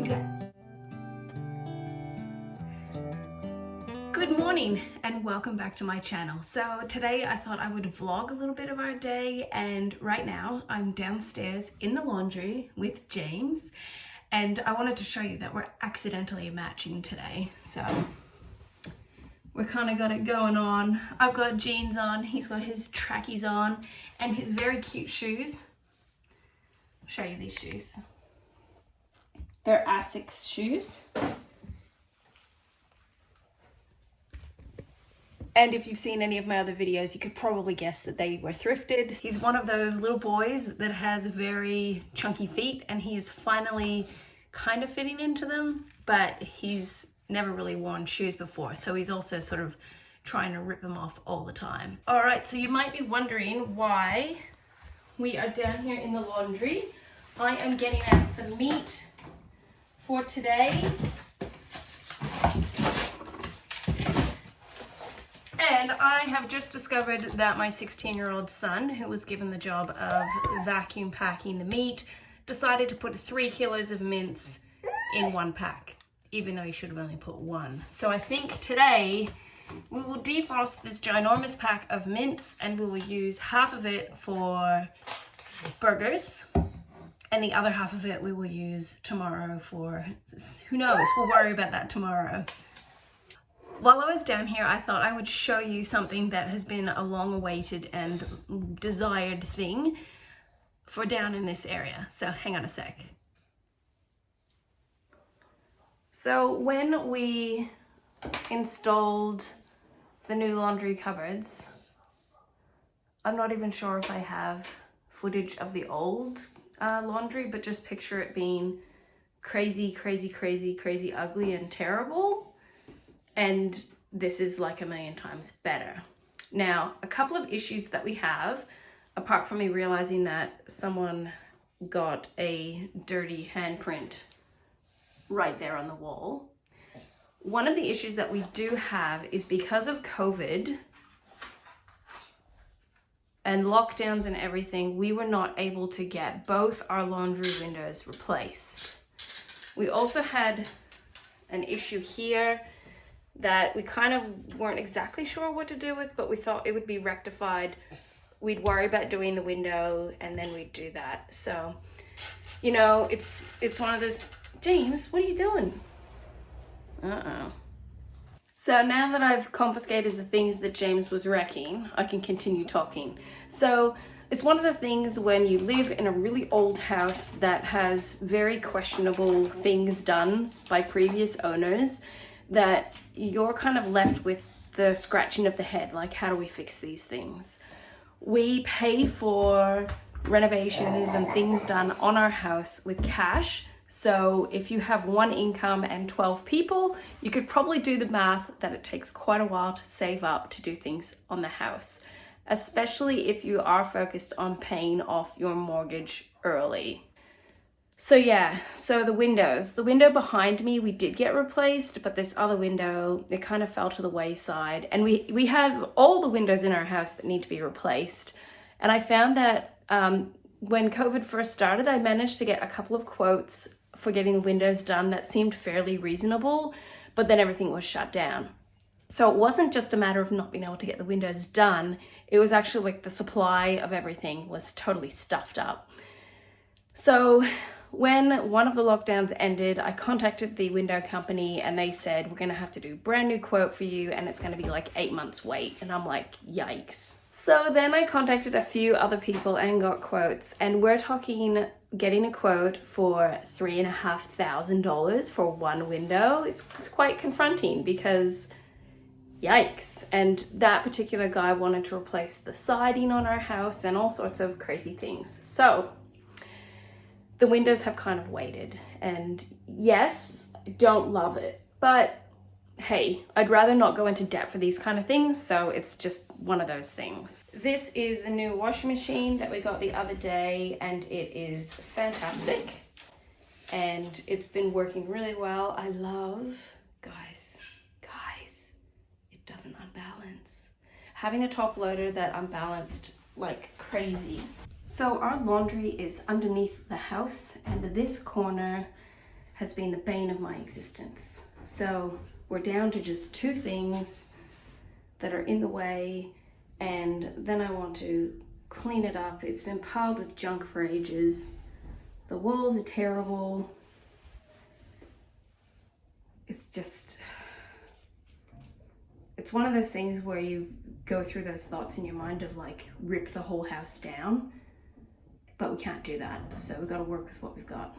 You got it. Good morning and welcome back to my channel. So today I thought I would vlog a little bit of our day, and right now I'm downstairs in the laundry with James, and I wanted to show you that we're accidentally matching today. So we kind of got it going on. I've got jeans on, he's got his trackies on and his very cute shoes. I'll show you these shoes. They're Asics shoes. And if you've seen any of my other videos, you could probably guess that they were thrifted. He's one of those little boys that has very chunky feet, and he is finally kind of fitting into them, but he's never really worn shoes before, so he's also sort of trying to rip them off all the time. All right, so you might be wondering why we are down here in the laundry. I am getting out some meat for today. And I have just discovered that my 16-year-old son, who was given the job of vacuum packing the meat, decided to put 3 kilos of mince in one pack, even though he should have only put 1. So I think today we will defrost this ginormous pack of mince, and we will use half of it for burgers, and the other half of it we will use tomorrow for, who knows, we'll worry about that tomorrow. While I was down here, I thought I would show you something that has been a long-awaited and desired thing for down in this area. So hang on a sec. So when we installed the new laundry cupboards, I'm not even sure if I have footage of the old laundry, but just picture it being crazy, crazy, crazy, crazy ugly and terrible. And this is like a million times better. Now, a couple of issues that we have, apart from me realizing that someone got a dirty handprint right there on the wall. One of the issues that we do have is because of COVID and lockdowns and everything, we were not able to get both our laundry windows replaced. We also had an issue here that we kind of weren't exactly sure what to do with, but we thought it would be rectified. We'd worry about doing the window and then we'd do that. So, you know, it's one of those, James, what are you doing? Uh-oh. So now that I've confiscated the things that James was wrecking, I can continue talking. So it's one of the things when you live in a really old house that has very questionable things done by previous owners, that you're kind of left with the scratching of the head, like, how do we fix these things? We pay for renovations and things done on our house with cash. So if you have 1 income and 12 people, you could probably do the math that it takes quite a while to save up to do things on the house, especially if you are focused on paying off your mortgage early. So yeah, so the window behind me, we did get replaced, but this other window, it kind of fell to the wayside. And we have all the windows in our house that need to be replaced. And I found that when COVID first started, I managed to get a couple of quotes for getting the windows done that seemed fairly reasonable, but then everything was shut down. So it wasn't just a matter of not being able to get the windows done, it was actually like the supply of everything was totally stuffed up. So when one of the lockdowns ended, I contacted the window company and they said, we're gonna have to do a brand new quote for you and it's gonna be like 8 months wait. And I'm like, yikes. So then I contacted a few other people and got quotes, and we're talking getting a quote for $3,500 for one window. It's quite confronting because yikes. And that particular guy wanted to replace the siding on our house and all sorts of crazy things. So the windows have kind of waited, and yes, don't love it, but hey, I'd rather not go into debt for these kind of things, so it's just one of those things. This is a new washing machine that we got the other day, and it is fantastic, and it's been working really well. I love, guys, it doesn't unbalance. Having a top loader that unbalanced like crazy. So our laundry is underneath the house, and this corner has been the bane of my existence. So we're down to just 2 things that are in the way, and then I want to clean it up. It's been piled with junk for ages. The walls are terrible. It's one of those things where you go through those thoughts in your mind of like, rip the whole house down, but we can't do that. So we've got to work with what we've got.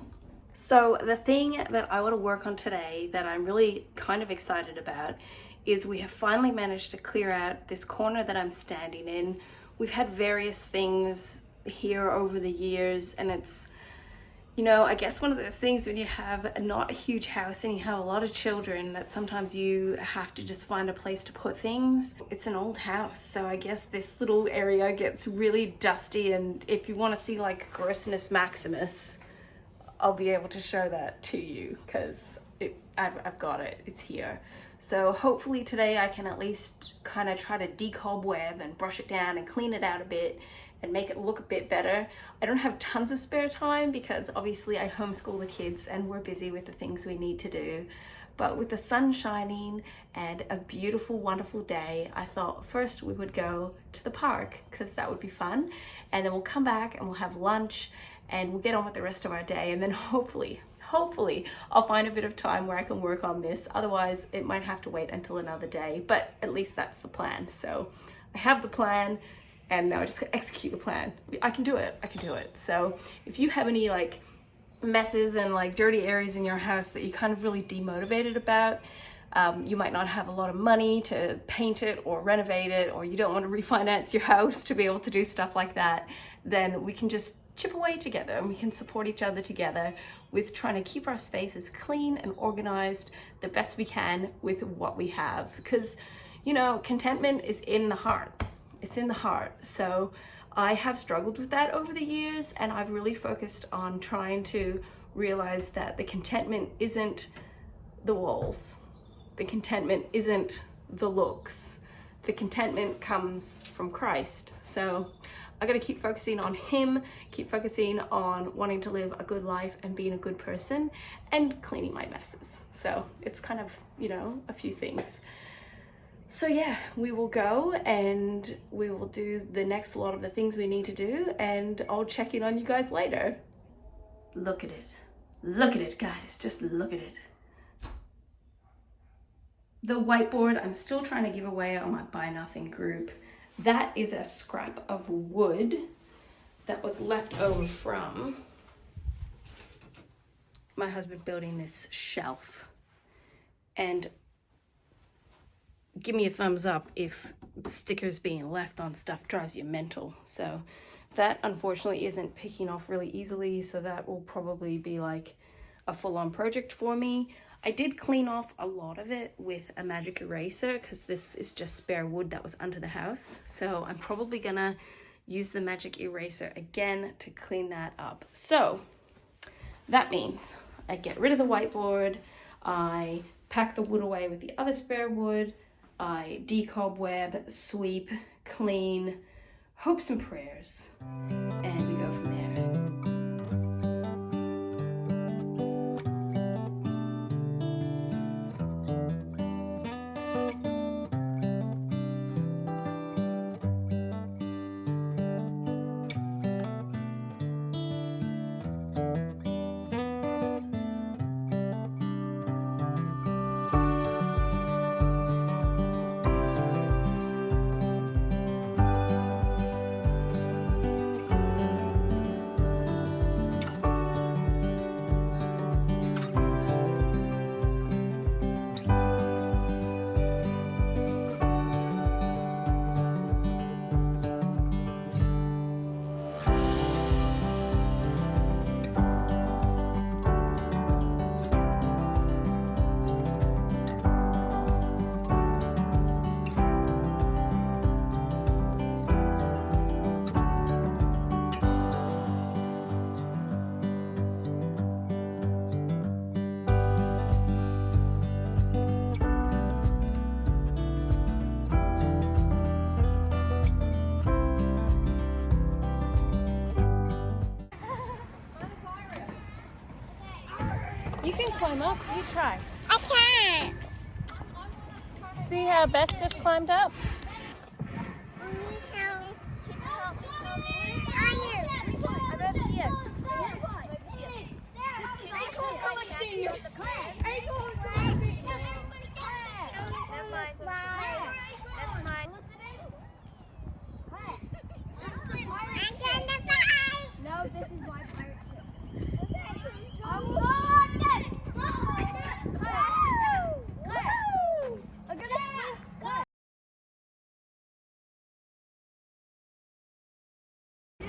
So the thing that I want to work on today that I'm really kind of excited about is we have finally managed to clear out this corner that I'm standing in. We've had various things here over the years, and it's, you know, I guess one of those things when you have not a huge house and you have a lot of children that sometimes you have to just find a place to put things. It's an old house, so I guess this little area gets really dusty, and if you want to see like grossness maximus, I'll be able to show that to you because I've got it, it's here. So hopefully today I can at least kind of try to decobweb and brush it down and clean it out a bit and make it look a bit better. I don't have tons of spare time because obviously I homeschool the kids and we're busy with the things we need to do. But with the sun shining and a beautiful, wonderful day, I thought first we would go to the park because that would be fun. And then we'll come back and we'll have lunch and we'll get on with the rest of our day. And then hopefully I'll find a bit of time where I can work on this. Otherwise, it might have to wait until another day, but at least that's the plan. So I have the plan, and now I just gotta execute the plan. I can do it. So if you have any like messes and like dirty areas in your house that you're kind of really demotivated about, you might not have a lot of money to paint it or renovate it, or you don't want to refinance your house to be able to do stuff like that, then we can just chip away together and we can support each other together with trying to keep our spaces clean and organized the best we can with what we have. Because, you know, contentment is in the heart. It's in the heart. So I have struggled with that over the years, and I've really focused on trying to realize that the contentment isn't the walls. The contentment isn't the looks. The contentment comes from Christ. So I gotta keep focusing on him, keep focusing on wanting to live a good life and being a good person and cleaning my messes. So it's kind of, you know, a few things. So yeah, we will go and we will do the next lot of the things we need to do, and I'll check in on you guys later. Look at it. Look at it, guys. Just look at it. The whiteboard I'm still trying to give away on my Buy Nothing group. That is a scrap of wood that was left over from my husband building this shelf. And give me a thumbs up if stickers being left on stuff drives you mental. So that unfortunately isn't picking off really easily, so that will probably be like a full-on project for me. I did clean off a lot of it with a magic eraser because this is just spare wood that was under the house. So I'm probably gonna use the magic eraser again to clean that up. So that means I get rid of the whiteboard, I pack the wood away with the other spare wood, I decobweb, sweep, clean, hopes and prayers, and we go from there. You can climb up. You try. I can't. See how Beth just climbed up? No, this is my pirate ship.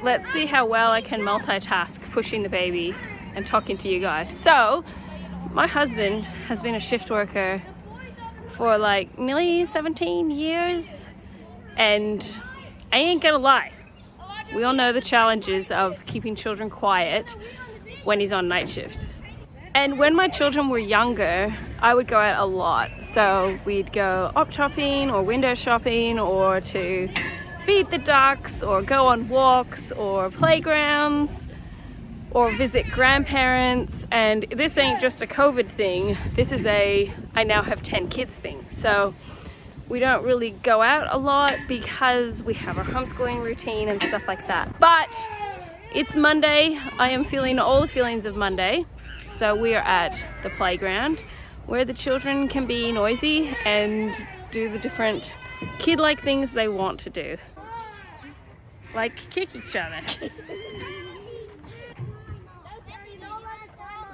Let's see how well I can multitask pushing the baby and talking to you guys. So, my husband has been a shift worker for like nearly 17 years, and I ain't gonna lie, we all know the challenges of keeping children quiet when he's on night shift. And when my children were younger, I would go out a lot. So we'd go op shopping or window shopping, or to feed the ducks, or go on walks or playgrounds, or visit grandparents. And this ain't just a COVID thing, this is a I now have 10 kids thing. So we don't really go out a lot because we have our homeschooling routine and stuff like that. But it's Monday. I am feeling all the feelings of Monday. So we are at the playground where the children can be noisy and do the different kid-like things they want to do. Like kick each other.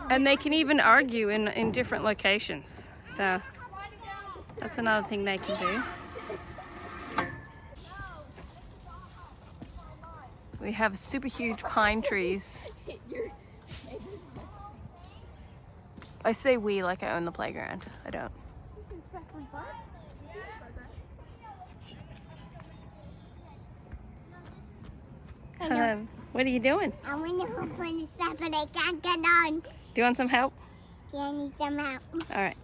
And they can even argue in different locations. So that's another thing they can do. We have super huge pine trees. I say we like I own the playground. I don't. What are you doing? I want to open this stuff, but I can't get on. Do you want some help? Yeah, I need some help. All right.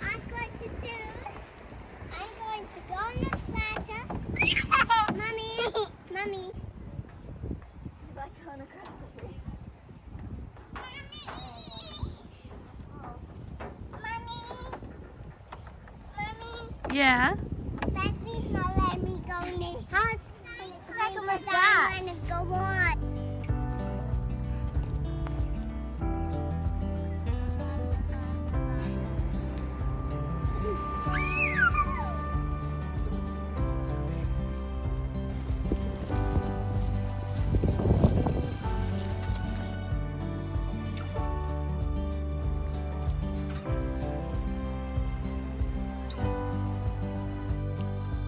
I'm going to go on this ladder. Mommy. Like going across the bridge. Mommy. Yeah. Betsy's not letting me go in the house. Exactly what's that? I want to go on.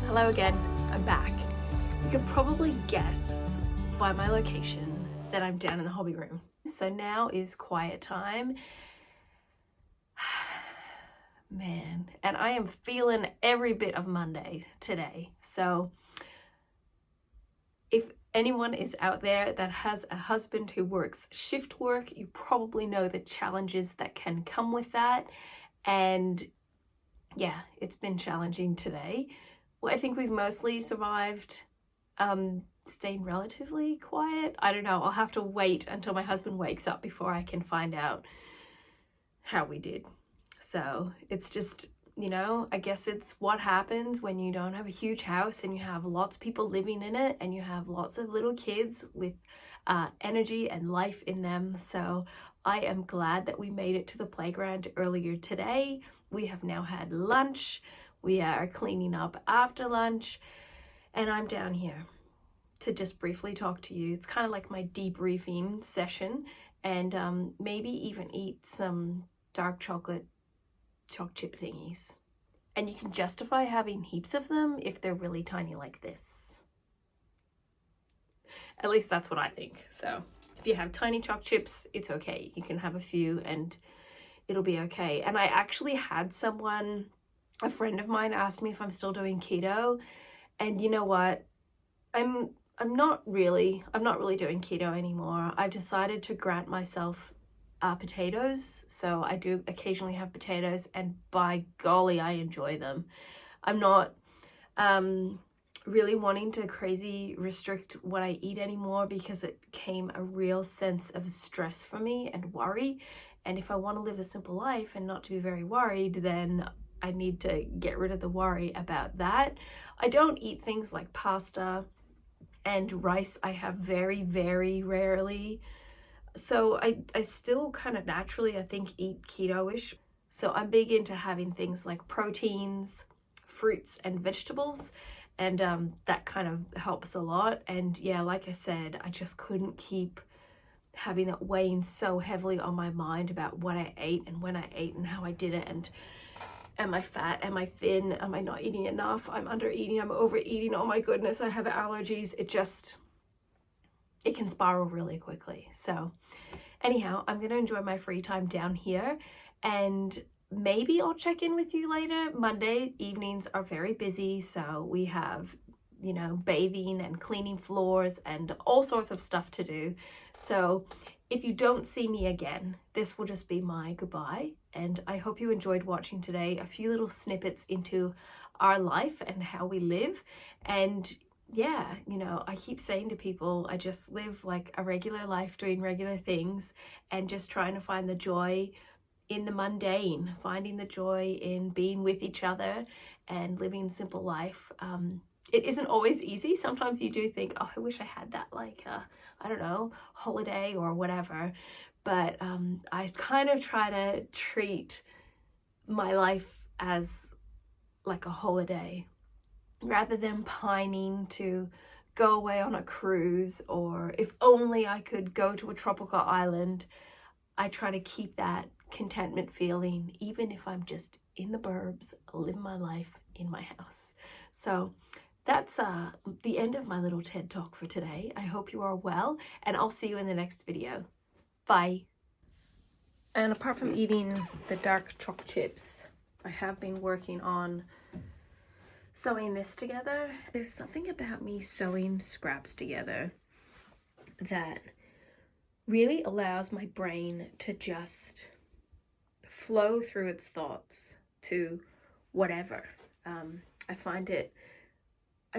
Hello again, I'm back. You can probably guess by my location that I'm down in the hobby room. So now is quiet time. Man, and I am feeling every bit of Monday today. So if anyone is out there that has a husband who works shift work, you probably know the challenges that can come with that. And yeah, it's been challenging today. Well, I think we've mostly survived staying relatively quiet. I don't know. I'll have to wait until my husband wakes up before I can find out how we did. So it's just, you know, I guess it's what happens when you don't have a huge house and you have lots of people living in it and you have lots of little kids with energy and life in them. So I am glad that we made it to the playground earlier today. We have now had lunch. We are cleaning up after lunch, and I'm down here to just briefly talk to you. It's kind of like my debriefing session, and maybe even eat some dark chocolate choc chip thingies. And you can justify having heaps of them if they're really tiny like this. At least that's what I think. So if you have tiny choc chips, it's okay. You can have a few and it'll be okay. And I actually had someone, a friend of mine, asked me if I'm still doing keto, and you know what? I'm not really doing keto anymore. I've decided to grant myself potatoes, so I do occasionally have potatoes, and by golly, I enjoy them. I'm not really wanting to crazy restrict what I eat anymore because it became a real sense of stress for me and worry. And if I want to live a simple life and not to be very worried, then I need to get rid of the worry about that. I don't eat things like pasta and rice. I have very, very rarely. So I still kind of naturally, I think, eat keto-ish. So I'm big into having things like proteins, fruits, and vegetables. And that kind of helps a lot. And yeah, like I said, I just couldn't keep having that weighing so heavily on my mind about what I ate and when I ate and how I did it. And am I fat? Am I thin? Am I not eating enough? I'm under eating. I'm overeating. Oh my goodness, I have allergies. It can spiral really quickly. So anyhow, I'm going to enjoy my free time down here, and maybe I'll check in with you later. Monday evenings are very busy, so we have, you know, bathing and cleaning floors and all sorts of stuff to do. So if you don't see me again, this will just be my goodbye. And I hope you enjoyed watching today. A few little snippets into our life and how we live. And yeah, you know, I keep saying to people, I just live like a regular life doing regular things and just trying to find the joy in the mundane, finding the joy in being with each other and living a simple life. It isn't always easy. Sometimes you do think, oh, I wish I had that, like, I don't know, holiday or whatever. But I kind of try to treat my life as like a holiday rather than pining to go away on a cruise, or if only I could go to a tropical island. I try to keep that contentment feeling, even if I'm just in the burbs, living my life in my house. So that's the end of my little TED Talk for today. I hope you are well, and I'll see you in the next video. Bye. And apart from eating the dark chocolate chips, I have been working on sewing this together. There's something about me sewing scraps together that really allows my brain to just flow through its thoughts to whatever. I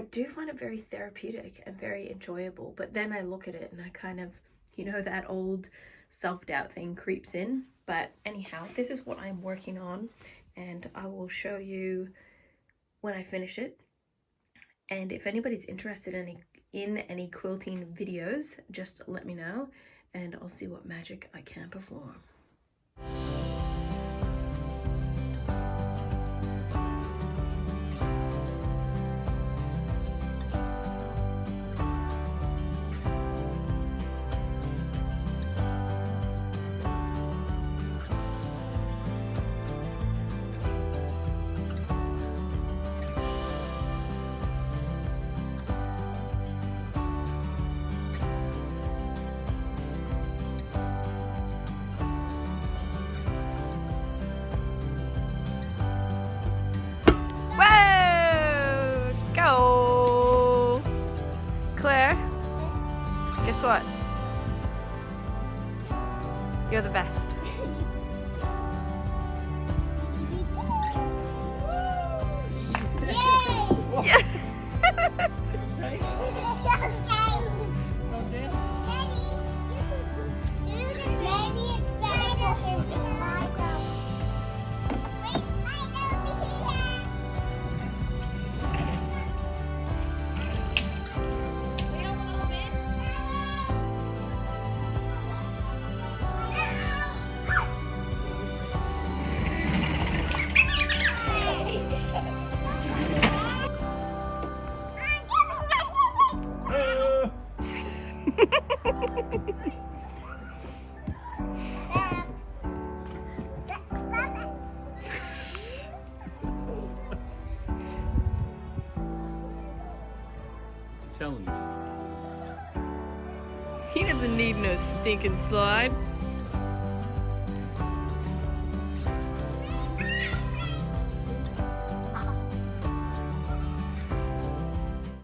do find it very therapeutic and very enjoyable, but then I look at it and I kind of, you know, that old self-doubt thing creeps in. But anyhow, this is what I'm working on, and I will show you when I finish it. And if anybody's interested in any quilting videos, just let me know and I'll see what magic I can perform. Guess what? You're the best. Yay! Yeah. Challenge. He doesn't need no stinking slide.